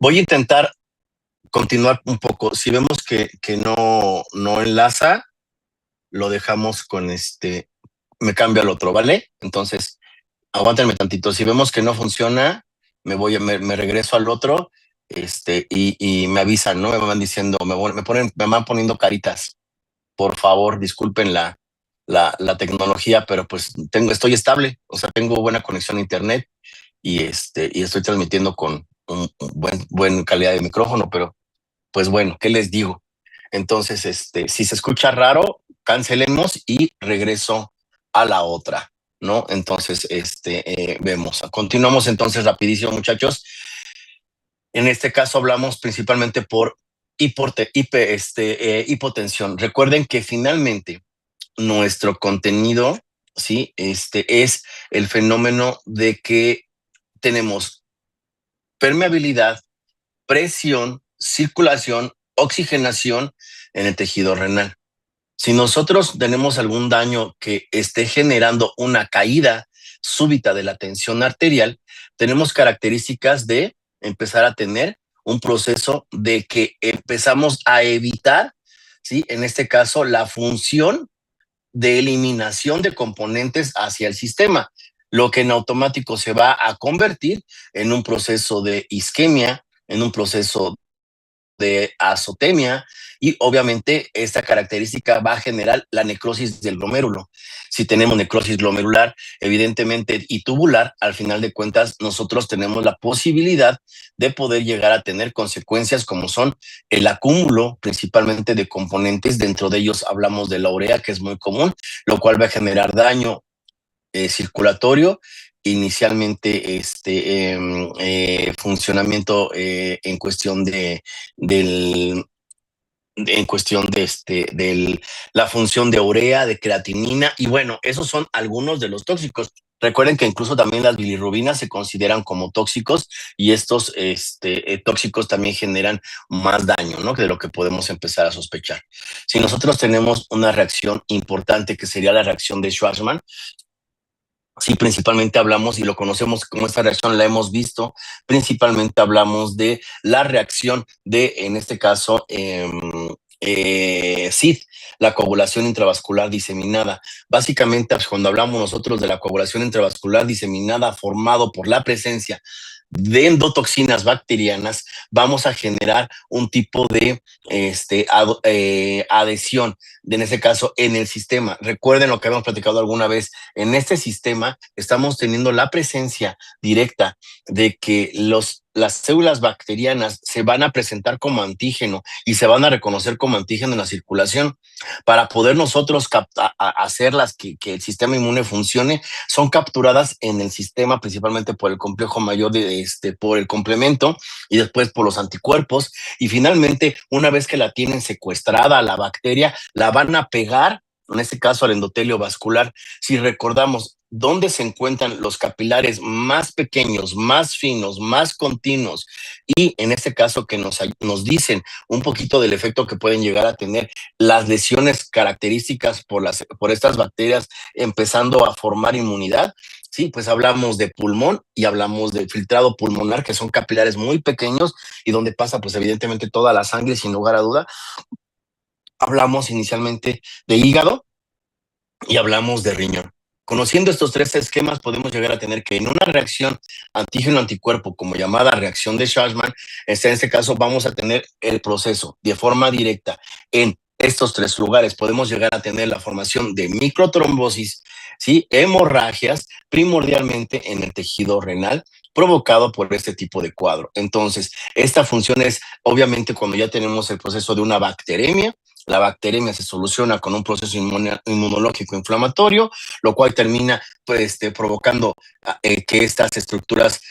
Voy a intentar continuar un poco. Si vemos que no enlaza, lo dejamos con me cambio al otro, ¿vale? Entonces, aguántenme tantito. Si vemos que no funciona, me regreso al otro, y me avisan, ¿no? Me van diciendo, me van poniendo caritas. Por favor, disculpen la tecnología, pero pues estoy estable, o sea, tengo buena conexión a internet y estoy transmitiendo con un buen calidad de micrófono, pero pues bueno, ¿qué les digo? Entonces, si se escucha raro, cancelemos y regreso a la otra, ¿no? Entonces, vemos. Continuamos entonces rapidísimo, muchachos. En este caso hablamos principalmente por hipotensión. Recuerden que finalmente nuestro contenido, ¿sí? Es el fenómeno de que tenemos permeabilidad, presión, circulación, oxigenación en el tejido renal. Si nosotros tenemos algún daño que esté generando una caída súbita de la tensión arterial, tenemos características de empezar a tener un proceso de que empezamos a evitar, ¿sí? En este caso, la función de eliminación de componentes hacia el sistema, lo que en automático se va a convertir en un proceso de isquemia, en un proceso de azotemia, y obviamente esta característica va a generar la necrosis del glomérulo. Si tenemos necrosis glomerular, evidentemente, y tubular, al final de cuentas nosotros tenemos la posibilidad de poder llegar a tener consecuencias como son el acúmulo principalmente de componentes. Dentro de ellos hablamos de la urea, que es muy común, lo cual va a generar daño circulatorio, inicialmente funcionamiento en cuestión en cuestión la función de urea, de creatinina, y bueno, esos son algunos de los tóxicos. Recuerden que incluso también las bilirrubinas se consideran como tóxicos, y estos tóxicos también generan más daño, ¿no? De lo que podemos empezar a sospechar. Si nosotros tenemos una reacción importante, que sería la reacción de Schwarzman, sí, principalmente hablamos, y lo conocemos como esta reacción, la hemos visto, principalmente hablamos de la reacción de, en este caso, SID, la coagulación intravascular diseminada. Básicamente, cuando hablamos nosotros de la coagulación intravascular diseminada formado por la presencia de endotoxinas bacterianas, vamos a generar un tipo de adhesión, en este caso en el sistema. Recuerden lo que habíamos platicado alguna vez, en este sistema estamos teniendo la presencia directa de que las células bacterianas se van a presentar como antígeno y se van a reconocer como antígeno en la circulación. Para poder nosotros hacerlas que el sistema inmune funcione, son capturadas en el sistema principalmente por el complejo mayor por el complemento, y después por los anticuerpos, y finalmente una vez que la tienen secuestrada la bacteria, la van a pegar, en este caso al endotelio vascular. Si recordamos dónde se encuentran los capilares más pequeños, más finos, más continuos, y en este caso que nos dicen un poquito del efecto que pueden llegar a tener las lesiones características por estas bacterias empezando a formar inmunidad. Sí, pues hablamos de pulmón y hablamos de filtrado pulmonar, que son capilares muy pequeños y donde pasa pues evidentemente toda la sangre, sin lugar a duda. Hablamos inicialmente de hígado y hablamos de riñón. Conociendo estos tres esquemas, podemos llegar a tener que en una reacción antígeno-anticuerpo, como llamada reacción de Schwarzman, en este caso vamos a tener el proceso de forma directa en estos tres lugares. Podemos llegar a tener la formación de microtrombosis, ¿sí? Hemorragias, primordialmente en el tejido renal, provocado por este tipo de cuadro. Entonces, esta función es obviamente cuando ya tenemos el proceso de una bacteremia. La bacteremia se soluciona con un proceso inmunológico inflamatorio, lo cual termina pues, provocando que estas estructuras,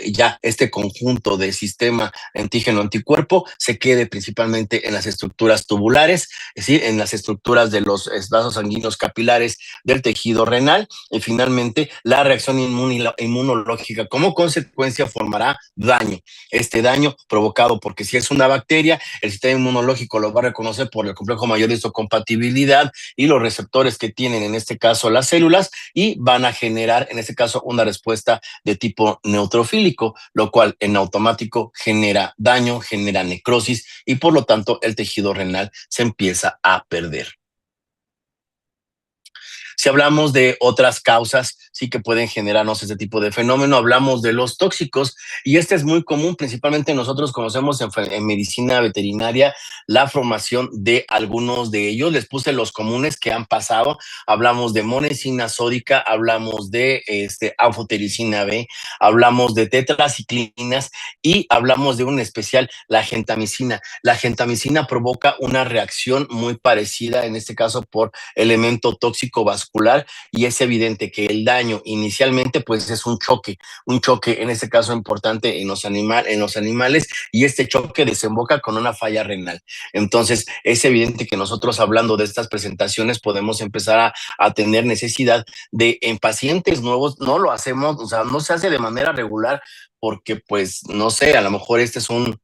ya este conjunto de sistema antígeno-anticuerpo se quede principalmente en las estructuras tubulares, es decir, en las estructuras de los vasos sanguíneos capilares del tejido renal, y finalmente la reacción inmunológica como consecuencia formará daño. Este daño provocado porque si es una bacteria, el sistema inmunológico lo va a reconocer por por el complejo mayor de histocompatibilidad y los receptores que tienen en este caso las células, y van a generar en este caso una respuesta de tipo neutrofílico, lo cual en automático genera daño, genera necrosis y por lo tanto el tejido renal se empieza a perder. Si hablamos de otras causas, sí que pueden generarnos este tipo de fenómeno, hablamos de los tóxicos, y este es muy común, principalmente nosotros conocemos en medicina veterinaria la formación de algunos de ellos. Les puse los comunes que han pasado. Hablamos de monesina sódica, hablamos de anfotericina B, hablamos de tetraciclinas y hablamos de un especial, la gentamicina. La gentamicina provoca una reacción muy parecida, en este caso por elemento tóxico vascular, y es evidente que el daño inicialmente pues es un choque en este caso importante en los animales, y este choque desemboca con una falla renal. Entonces es evidente que nosotros, hablando de estas presentaciones, podemos empezar a tener necesidad de, en pacientes nuevos, no lo hacemos, o sea, no se hace de manera regular porque pues no sé, a lo mejor este es un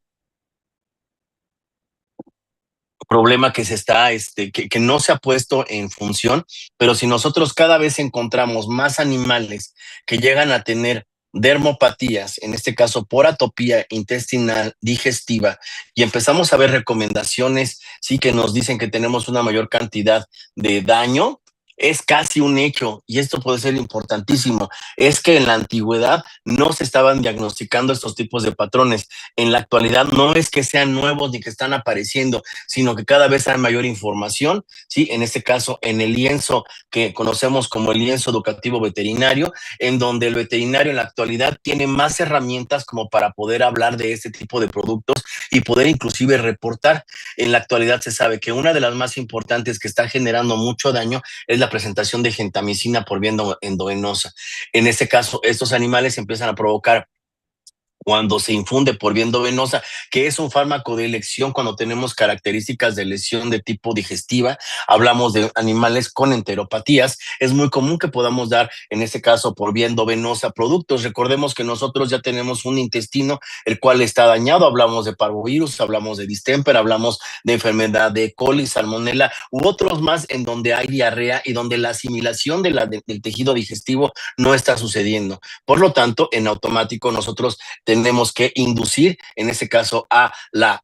problema que se está, que no se ha puesto en función, pero si nosotros cada vez encontramos más animales que llegan a tener dermopatías, en este caso por atopía intestinal digestiva, y empezamos a ver recomendaciones, sí, que nos dicen que tenemos una mayor cantidad de daño, es casi un hecho, y esto puede ser importantísimo, es que en la antigüedad no se estaban diagnosticando estos tipos de patrones. En la actualidad no es que sean nuevos ni que están apareciendo, sino que cada vez hay mayor información, ¿sí? En este caso, en el lienzo que conocemos como el lienzo educativo veterinario, en donde el veterinario en la actualidad tiene más herramientas como para poder hablar de este tipo de productos y poder inclusive reportar. En la actualidad se sabe que una de las más importantes que está generando mucho daño es la presentación de gentamicina por vía endovenosa. En este caso, estos animales empiezan a provocar, cuando se infunde por vía endovenosa, que es un fármaco de elección cuando tenemos características de lesión de tipo digestiva, hablamos de animales con enteropatías, es muy común que podamos dar, en este caso, por vía endovenosa productos. Recordemos que nosotros ya tenemos un intestino el cual está dañado, hablamos de parvovirus, hablamos de distemper, hablamos de enfermedad de coli, salmonela u otros más, en donde hay diarrea y donde la asimilación del tejido digestivo no está sucediendo. Por lo tanto, en automático nosotros tenemos que inducir, en este caso, a la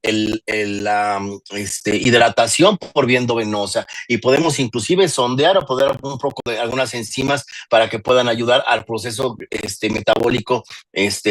hidratación por vía endovenosa, y podemos inclusive sondear o poder un poco de algunas enzimas para que puedan ayudar al proceso metabólico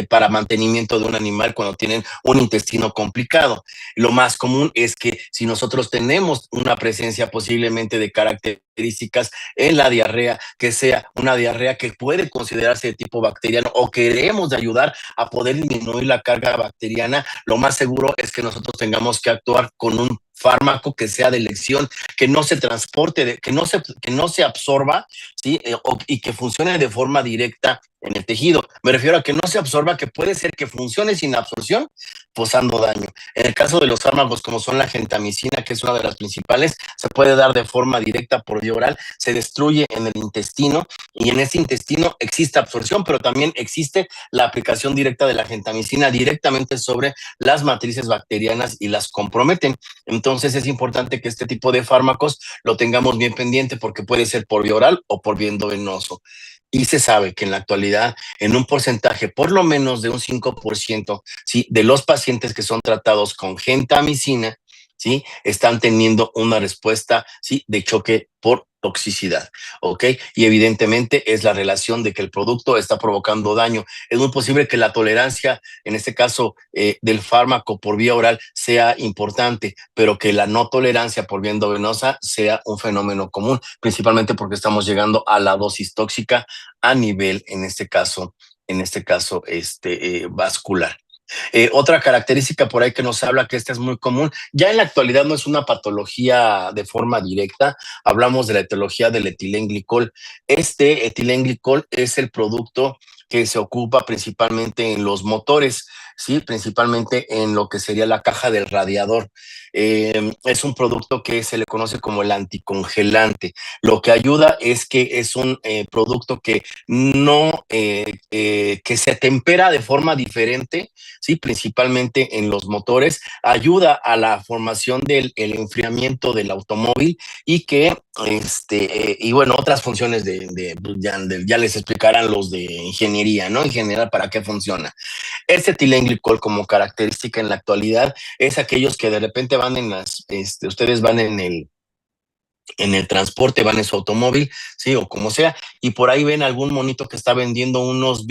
para mantenimiento de un animal cuando tienen un intestino complicado. Lo más común es que si nosotros tenemos una presencia posiblemente de características en la diarrea, que sea una diarrea que puede considerarse de tipo bacteriano, o queremos ayudar a poder disminuir la carga bacteriana, lo más seguro es que nosotros tengamos que actuar con un fármaco que sea de elección, que no se transporte, que no se absorba, ¿sí? Y que funcione de forma directa en el tejido. Me refiero a que no se absorba, que puede ser que funcione sin absorción, posando daño. En el caso de los fármacos como son la gentamicina, que es una de las principales, se puede dar de forma directa por vía oral, se destruye en el intestino, y en ese intestino existe absorción, pero también existe la aplicación directa de la gentamicina directamente sobre las matrices bacterianas y las comprometen. Entonces es importante que este tipo de fármacos lo tengamos bien pendiente, porque puede ser por vía oral o por vía endovenoso. Y se sabe que en la actualidad, en un porcentaje por lo menos de un 5%, ¿sí?, de los pacientes que son tratados con gentamicina, ¿sí?, están teniendo una respuesta, ¿sí?, de choque por toxicidad, ¿ok? Y evidentemente es la relación de que el producto está provocando daño. Es muy posible que la tolerancia, en este caso, del fármaco por vía oral sea importante, pero que la no tolerancia por vía endovenosa sea un fenómeno común, principalmente porque estamos llegando a la dosis tóxica a nivel, vascular. Otra característica por ahí que nos habla que esta es muy común, ya en la actualidad no es una patología de forma directa, hablamos de la etiología del etilenglicol. Este etilenglicol es el producto que se ocupa principalmente en los motores. ¿sí? Principalmente en lo que sería la caja del radiador. Es un producto que se le conoce como el anticongelante. Lo que ayuda es que es un producto que no, que se tempera de forma diferente, ¿sí? Principalmente en los motores, ayuda a la formación del el enfriamiento del automóvil y que, y bueno, otras funciones ya les explicarán los de ingeniería, ¿no? En general, para qué funciona. Este etilenglicol como característica en la actualidad es aquellos que de repente van ustedes van en el transporte, van en su automóvil, sí, o como sea, y por ahí ven algún monito que está vendiendo unos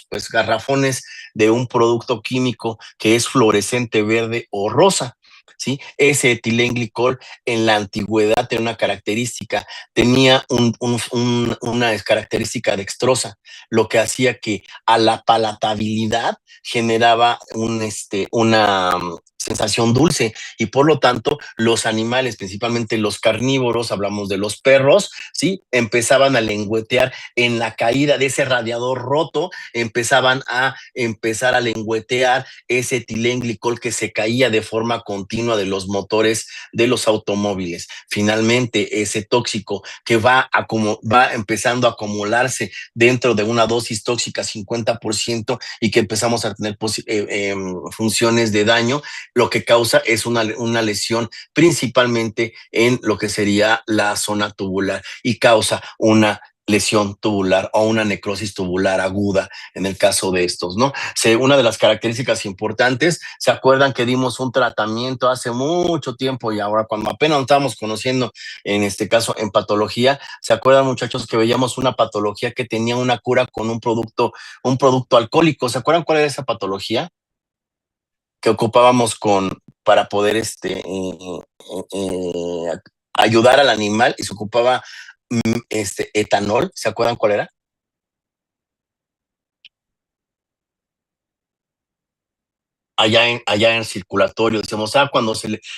pues garrafones de un producto químico que es fluorescente verde o rosa. ¿Sí? Ese etilenglicol en la antigüedad tenía una característica, tenía una característica dextrosa, lo que hacía que a la palatabilidad generaba una sensación dulce y por lo tanto los animales, principalmente los carnívoros, hablamos de los perros, ¿sí? Empezaban a lengüetear en la caída de ese radiador roto, empezaban a empezar a lengüetear ese etilenglicol que se caía de forma continua de los motores de los automóviles. Finalmente, ese tóxico que va empezando a acumularse dentro de una dosis tóxica 50% y que empezamos a tener funciones de daño, lo que causa es una lesión principalmente en lo que sería la zona tubular y causa una lesión tubular o una necrosis tubular aguda en el caso de estos, ¿no? Una de las características importantes, ¿se acuerdan que dimos un tratamiento hace mucho tiempo y ahora cuando apenas nos estábamos conociendo, en este caso en patología, ¿se acuerdan, muchachos, que veíamos una patología que tenía una cura con un producto alcohólico? ¿Se acuerdan cuál era esa patología? Que ocupábamos para poder ayudar al animal y se ocupaba etanol, ¿se acuerdan cuál era? Allá en el circulatorio, decimos, cuando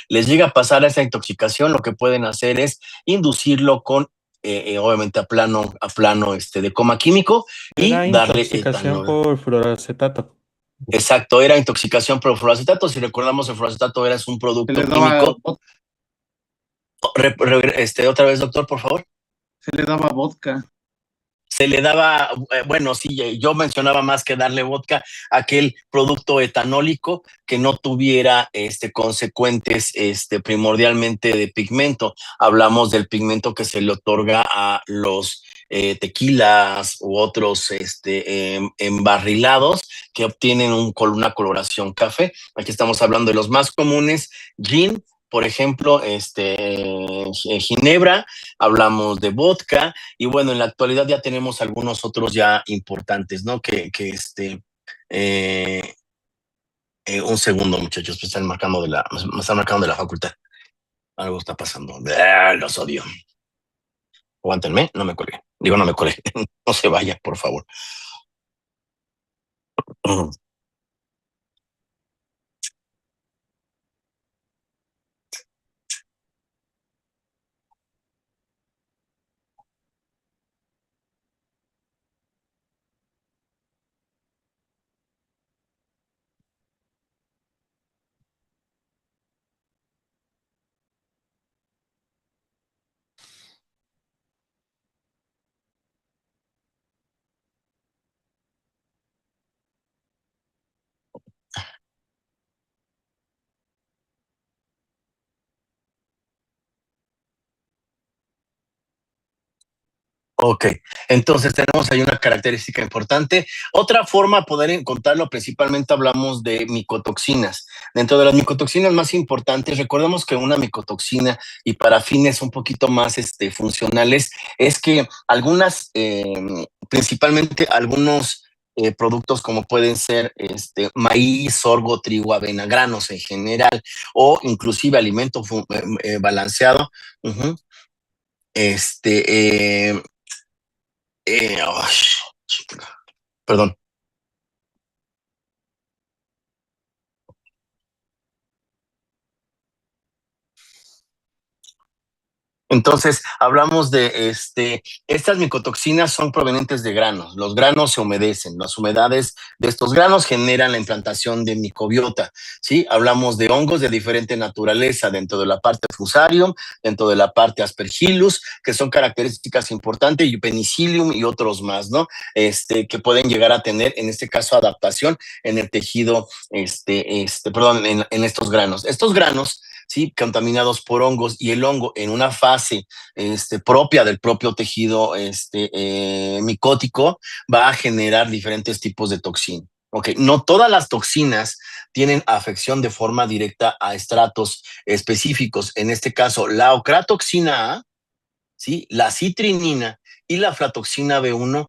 les llega a pasar esa intoxicación, lo que pueden hacer es inducirlo con, obviamente a plano de coma químico y Era darle intoxicación etanol. por fluoroacetato. Exacto, era intoxicación por fluoracetato. Si recordamos, el fluoracetato era un Se producto le daba, químico. Otra vez, doctor, por favor. se le daba vodka. Se le daba, bueno, sí, yo mencionaba más que darle vodka, aquel producto etanólico que no tuviera consecuentes primordialmente de pigmento. Hablamos del pigmento que se le otorga a los tequilas u otros embarrilados que obtienen una coloración café. Aquí estamos hablando de los más comunes: gin, por ejemplo, ginebra, hablamos de vodka, y bueno, en la actualidad ya tenemos algunos otros ya importantes, ¿no? Eh, un segundo, muchachos, me están marcando de la facultad. Algo está pasando. Los odio. Aguántenme, no me colgué. Digo, no me colgué. No se vaya, por favor. Ok, entonces tenemos ahí una característica importante. Otra forma de poder encontrarlo, principalmente hablamos de micotoxinas. Dentro de las micotoxinas más importantes, recordemos que una micotoxina, y para fines un poquito más funcionales, es que principalmente algunos productos como pueden ser maíz, sorgo, trigo, avena, granos en general, o inclusive alimento balanceado. Uh-huh. este, eh, ay, perdón. Entonces, hablamos de estas micotoxinas son provenientes de granos. Los granos se humedecen. Las humedades de estos granos generan la implantación de microbiota, ¿sí? Hablamos de hongos de diferente naturaleza dentro de la parte Fusarium, dentro de la parte Aspergillus, que son características importantes, y Penicillium y otros más, ¿no? Que pueden llegar a tener, en este caso, adaptación en el tejido, perdón, en estos granos. Estos granos, ¿sí? Contaminados por hongos, y el hongo en una fase propia del propio tejido micótico va a generar diferentes tipos de toxina. Okay. No todas las toxinas tienen afección de forma directa a estratos específicos. En este caso, la ocratoxina A, ¿sí? La citrinina y la aflatoxina B1